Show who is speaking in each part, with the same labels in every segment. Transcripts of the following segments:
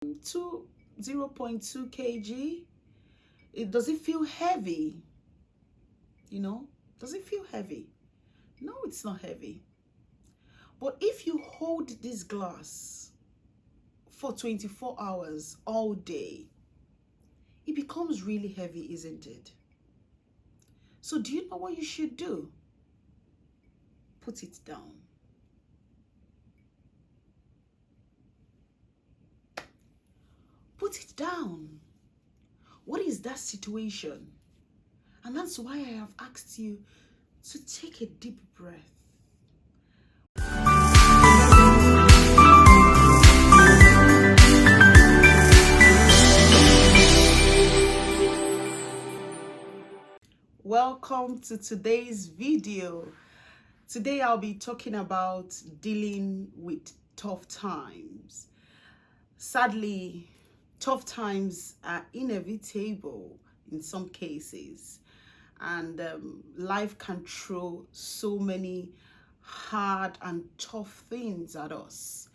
Speaker 1: Two 0.2 kg. Does it feel heavy? Does it feel heavy? No, it's not heavy. But if you hold this glass for 24 hours all day, it becomes really heavy, isn't it? So do you know what you should do? Put it down. Put it down. What is that situation? And that's why I have asked you to take a deep breath. Welcome to today's video. Today I'll be talking about dealing with tough times. Sadly, tough times are inevitable in some cases, and life can throw so many hard and tough things at us.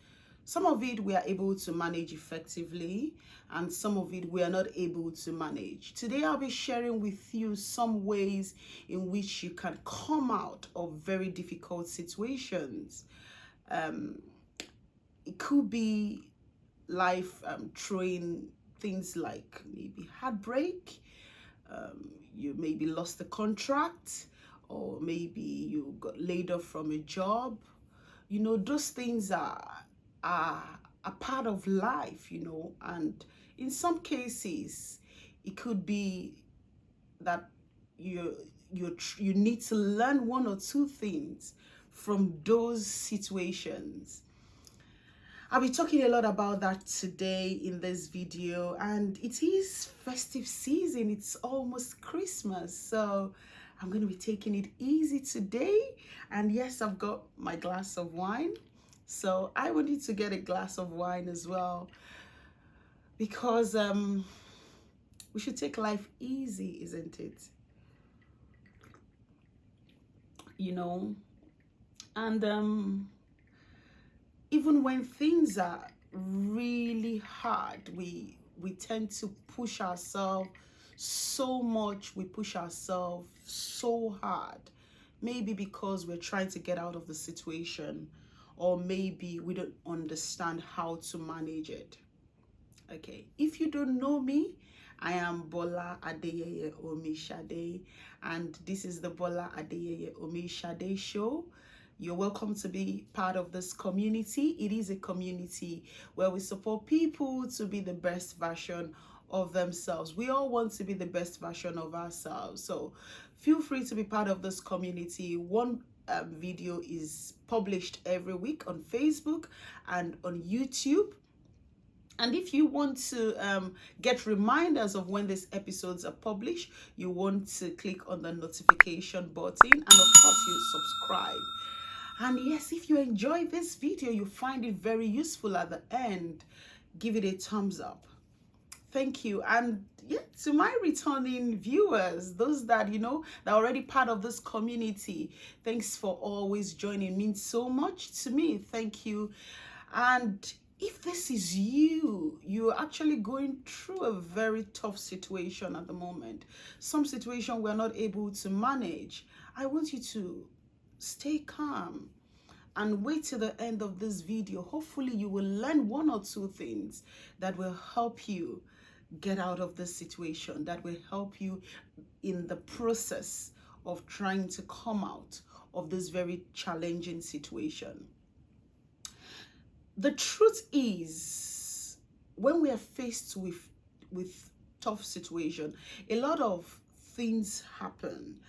Speaker 1: Some of it we are able to manage effectively, and some of it we are not able to manage. Today I'll be sharing with you some ways in which you can come out of very difficult situations. It could be life throwing things like maybe heartbreak, you maybe lost the contract, or maybe you got laid off from a job. Those things are a part of life, and in some cases it could be that you need to learn one or two things from those situations. I'll be talking a lot about that today in this video, and it is festive season. It's almost Christmas, so I'm going to be taking it easy today. And yes, I've got my glass of wine, so I want you to get a glass of wine as well, because we should take life easy, isn't it? And even when things are really hard, we tend to push ourselves so much. We push ourselves so hard, maybe because we're trying to get out of the situation, or maybe we don't understand how to manage it. Okay, if you don't know me, I am Bola Adeyeye Omishade, and this is the Bola Adeyeye Omishade show. You're welcome to be part of this community. It is a community where we support people to be the best version of themselves. We all want to be the best version of ourselves. So feel free to be part of this community. One video is published every week on Facebook and on YouTube. And if you want to get reminders of when these episodes are published, you want to click on the notification button, and of course you subscribe. And yes, if you enjoy this video, you find it very useful at the end, give it a thumbs up. Thank you. And yeah, to my returning viewers, those that that are already part of this community, thanks for always joining. It means so much to me. Thank you. And if this is you're actually going through a very tough situation at the moment, some situation we're not able to manage, I want you to stay calm and wait till the end of this video. Hopefully you will learn one or two things that will help you get out of this situation, that will help you in the process of trying to come out of this very challenging situation. The truth is, when we are faced with tough situation, a lot of things happen.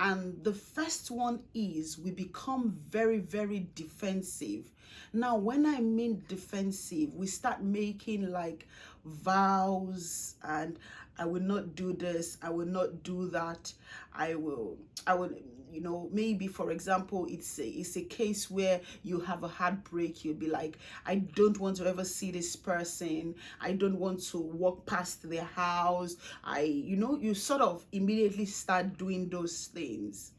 Speaker 1: And the first one is we become very, very defensive. Now, when I mean defensive, we start making like vows, and I will not do this, I will not do that, I will maybe, for example, it's a case where you have a heartbreak. You'll be like, I don't want to ever see this person, I don't want to walk past their house. You sort of immediately start doing those things.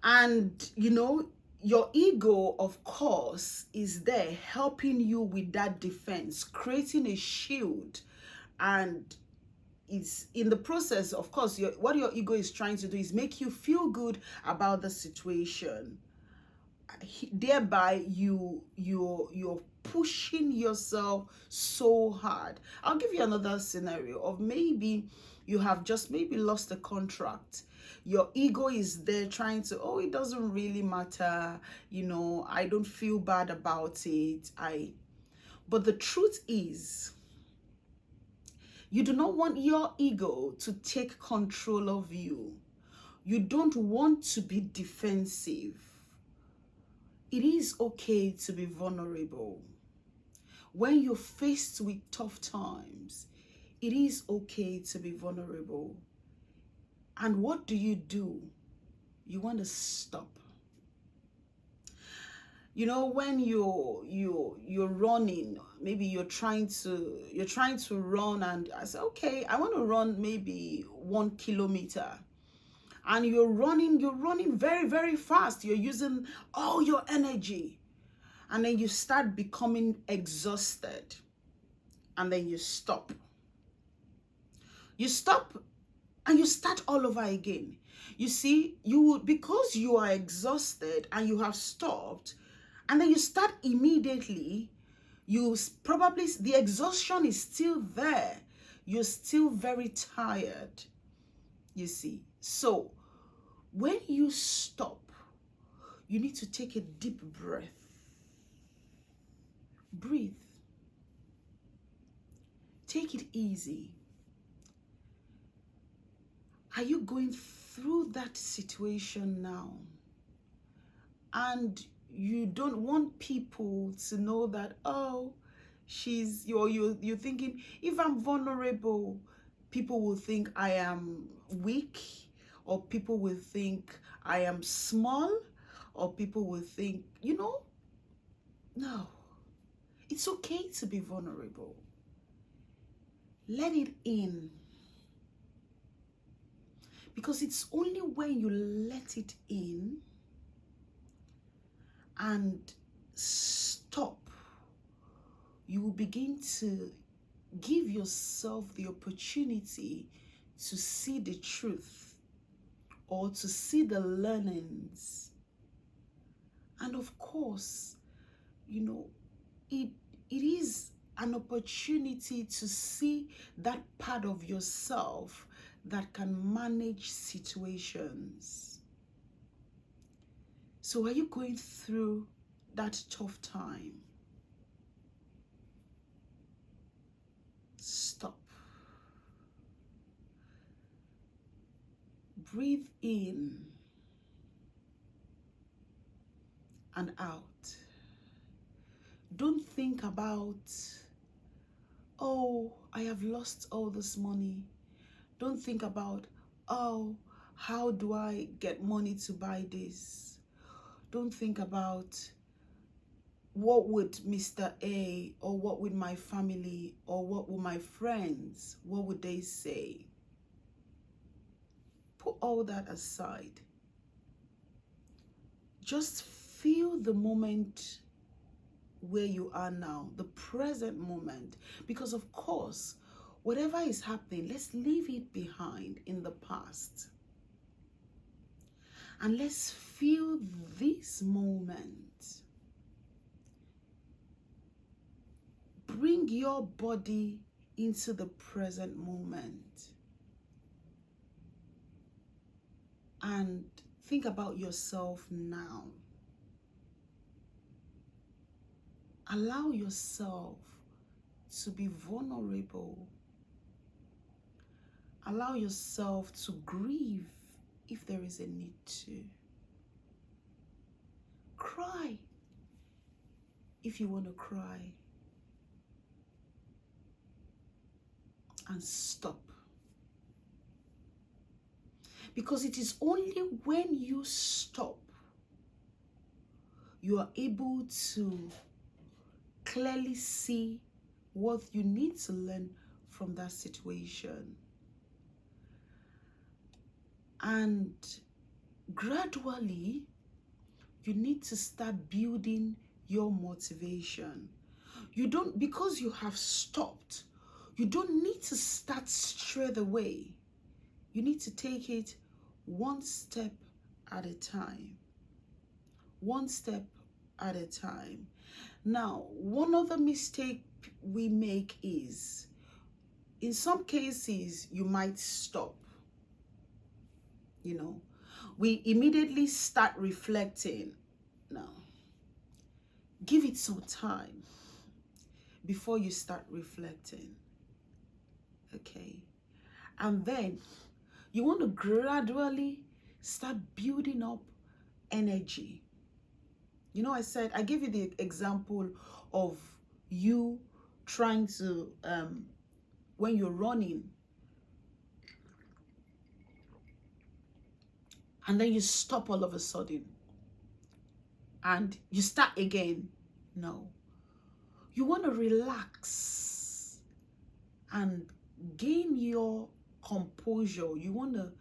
Speaker 1: And Your ego, of course, is there helping you with that defense, creating a shield. And it's in the process, of course, what your ego is trying to do is make you feel good about the situation. Thereby, you're pushing yourself so hard. I'll give you another scenario of maybe you have just maybe lost a contract. Your ego is there trying to, oh, it doesn't really matter, I don't feel bad about it. But the truth is, you do not want your ego to take control of you. You don't want to be defensive. It is okay to be vulnerable. When you're faced with tough times, it is okay to be vulnerable. And what do? You want to stop. When you're running, maybe you're trying to run, and I say, okay, I want to run maybe 1 kilometer. And you're running very, very fast. You're using all your energy. And then you start becoming exhausted. And then you stop. You stop and you start all over again. You see, because you are exhausted and you have stopped, and then you start immediately, the exhaustion is still there. You're still very tired, you see. So when you stop, you need to take a deep breath. Breathe. Take it easy. Are you going through that situation now? And you don't want people to know that, oh, you're thinking, if I'm vulnerable, people will think I am weak, or people will think I am small, or people will think, no. It's okay to be vulnerable. Let it in. Because it's only when you let it in and stop, you will begin to give yourself the opportunity to see the truth or to see the learnings. And of course, it is an opportunity to see that part of yourself that can manage situations. So are you going through that tough time? Stop. Breathe in and out. Don't think about, oh, I have lost all this money. Don't think about, oh, how do I get money to buy this? Don't think about, what would Mr. A, or what would my family, or what would my friends, what would they say? Put all that aside. Just feel the moment where you are now, the present moment. Because of course, whatever is happening, let's leave it behind in the past. And let's feel this moment. Bring your body into the present moment. And think about yourself now. Allow yourself to be vulnerable. Allow yourself to grieve if there is a need to. Cry if you want to cry. And stop. Because it is only when you stop, you are able to clearly see what you need to learn from that situation. And gradually, you need to start building your motivation. You don't, because you have stopped, you don't need to start straight away. You need to take it one step at a time. One step at a time. Now, one other mistake we make is, in some cases, you might stop. You know, we immediately start reflecting. Now, give it some time before you start reflecting. Okay? And then you want to gradually start building up energy. You know, I gave you the example of you trying to, when you're running, and then you stop all of a sudden, and you start again. No. You want to relax and gain your composure. You want to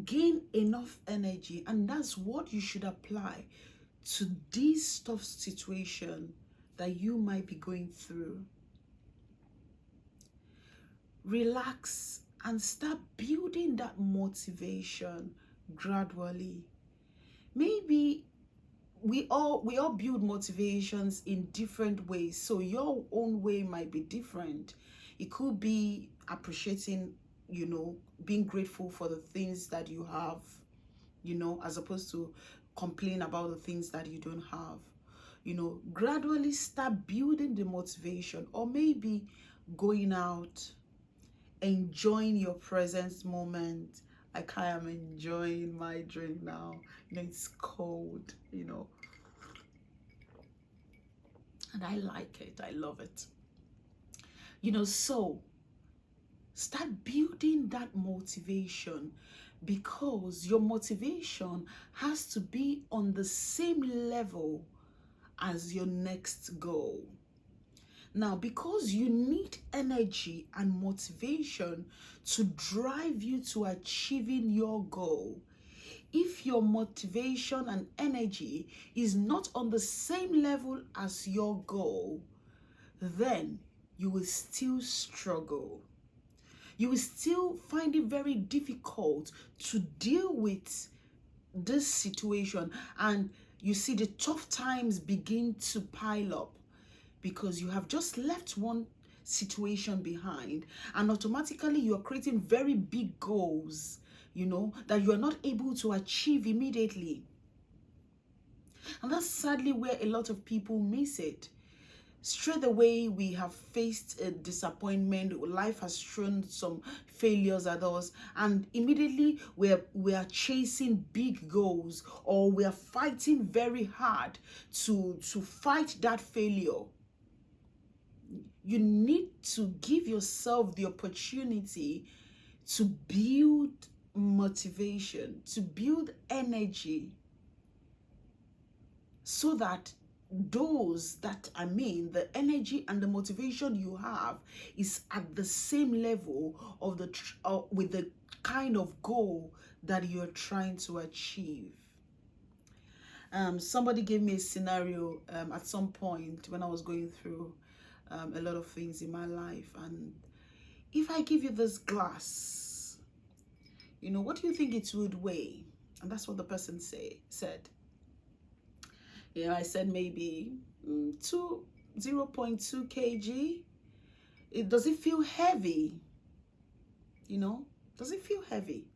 Speaker 1: gain enough energy, and that's what you should apply to this tough situation that you might be going through. Relax and start building that motivation gradually. Maybe we all build motivations in different ways, so your own way might be different. It could be appreciating, you know, being grateful for the things that you have, you know, as opposed to complain about the things that you don't have. You know, gradually start building the motivation, or maybe going out, enjoying your present moment. Like I am enjoying my drink now. You know, it's cold, you know, and I like it. I love it. You know, so start building that motivation, because your motivation has to be on the same level as your next goal. Now, because you need energy and motivation to drive you to achieving your goal, if your motivation and energy is not on the same level as your goal, then you will still struggle. You will still find it very difficult to deal with this situation, and you see the tough times begin to pile up, because you have just left one situation behind, and automatically you are creating very big goals, you know, that you are not able to achieve immediately. And that's sadly where a lot of people miss it. Straight away, we have faced a disappointment. Life has thrown some failures at us, and immediately we are chasing big goals, or we are fighting very hard to fight that failure. You need to give yourself the opportunity to build motivation, to build energy, so that the energy and the motivation you have is at the same level of with the kind of goal that you're trying to achieve. Somebody gave me a scenario at some point when I was going through a lot of things in my life, and if I give you this glass, you know, what do you think it would weigh? And that's what the person said. You know, I said maybe 0.2 kg. Does it feel heavy? You know, does it feel heavy?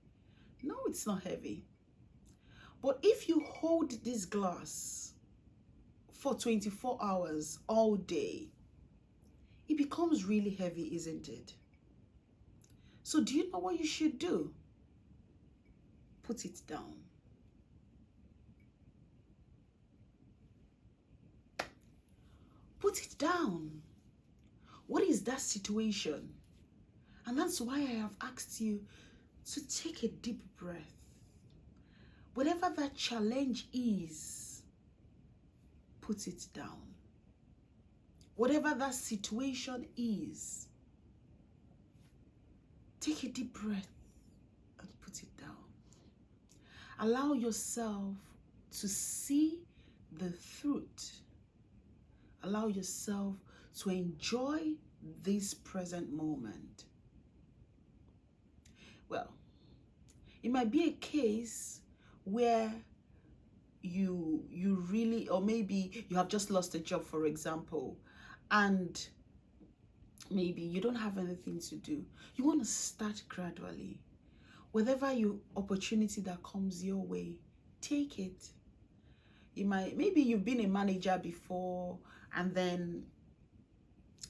Speaker 1: No, it's not heavy. But if you hold this glass for 24 hours all day, it becomes really heavy, isn't it? So do you know what you should do? Put it down. Put it down. What is that situation? And that's why I have asked you to take a deep breath. Whatever that challenge is, put it down. Whatever that situation is, take a deep breath and put it down. Allow yourself to see the fruit. Allow yourself to enjoy this present moment. Well, it might be a case where you really, or maybe you have just lost a job, for example, and maybe you don't have anything to do. You want to start gradually. Whatever opportunity that comes your way, take it. Maybe you've been a manager before, and then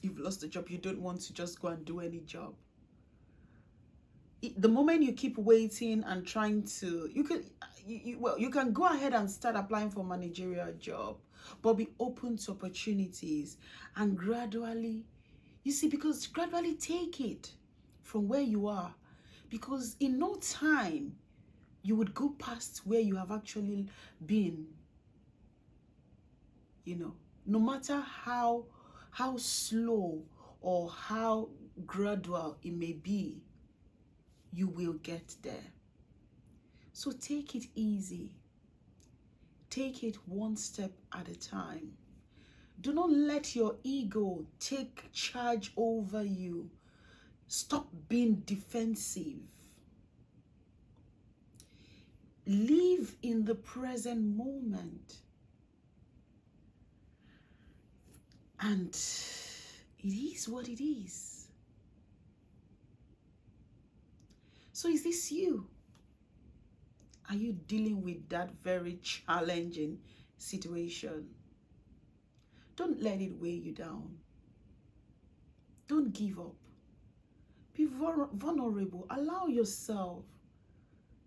Speaker 1: you've lost a job. You don't want to just go and do any job. The moment you keep waiting and trying to, you can go ahead and start applying for managerial job, but be open to opportunities and gradually, because gradually take it from where you are, because in no time you would go past where you have actually been. No matter how slow or how gradual it may be, you will get there. So take it easy. Take it one step at a time. Do not let your ego take charge over you. Stop being defensive. Live in the present moment. And it is what it is. So is this you? Are you dealing with that very challenging situation? Don't let it weigh you down. Don't give up. Be vulnerable. Allow yourself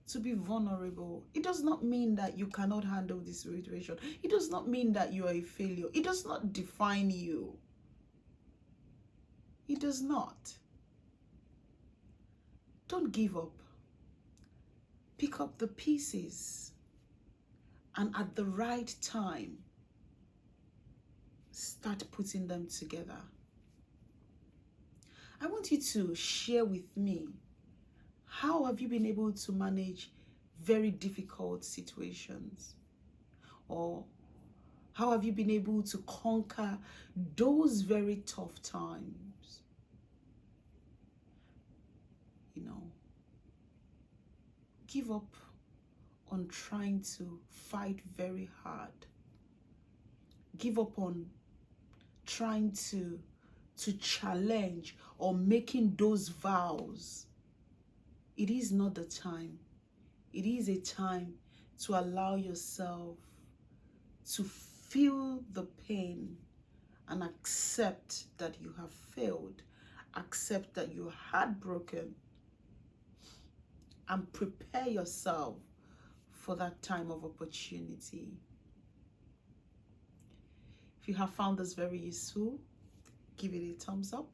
Speaker 1: to be vulnerable. It does not mean that you cannot handle this situation. It does not mean that you are a failure. It does not define you. It does not. Don't give up. Pick up the pieces, and at the right time, start putting them together. I want you to share with me, how have you been able to manage very difficult situations? Or how have you been able to conquer those very tough times? Give up on trying to fight very hard. Give up on trying to challenge or making those vows. It is not the time. It is a time to allow yourself to feel the pain and accept that you have failed. Accept that you're heartbroken. And prepare yourself for that time of opportunity. If you have found this very useful, give it a thumbs up.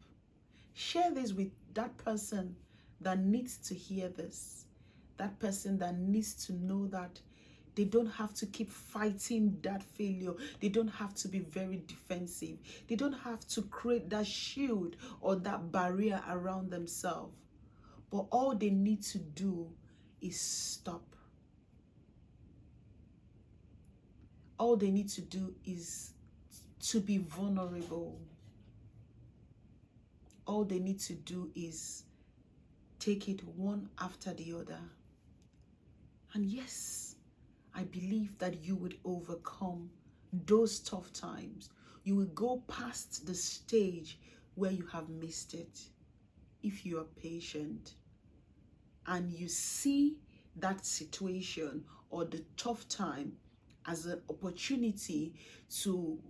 Speaker 1: Share this with that person that needs to hear this. That person that needs to know that they don't have to keep fighting that failure. They don't have to be very defensive. They don't have to create that shield or that barrier around themselves. But all they need to do is stop. All they need to do is to be vulnerable. All they need to do is take it one after the other. And yes, I believe that you would overcome those tough times. You will go past the stage where you have missed it if you are patient. And you see that situation or the tough time as an opportunity to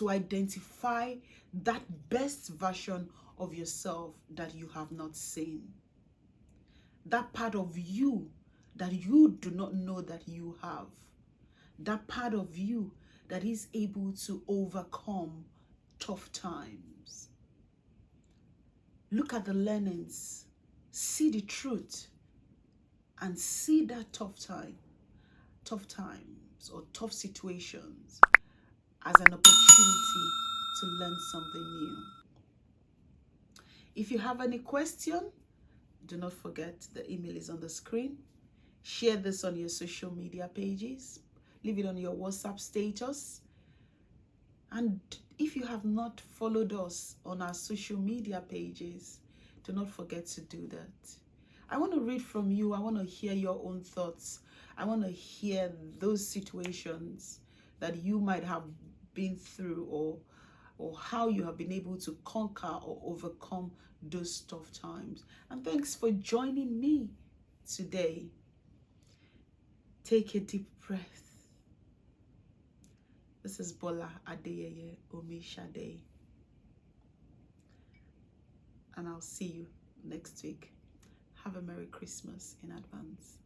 Speaker 1: identify that best version of yourself that you have not seen. That part of you that you do not know that you have. That part of you that is able to overcome tough times. Look at the learnings. See the truth and see that tough times or tough situations as an opportunity to learn something new. If you have any question, do not forget the email is on the screen. Share this on your social media pages. Leave it on your WhatsApp status. And if you have not followed us on our social media pages, do not forget to do that. I want to read from you. I want to hear your own thoughts. I want to hear those situations that you might have been through, or how you have been able to conquer or overcome those tough times. And thanks for joining me today. Take a deep breath. This is Bola Adeyeye Omishade. And I'll see you next week. Have a Merry Christmas in advance.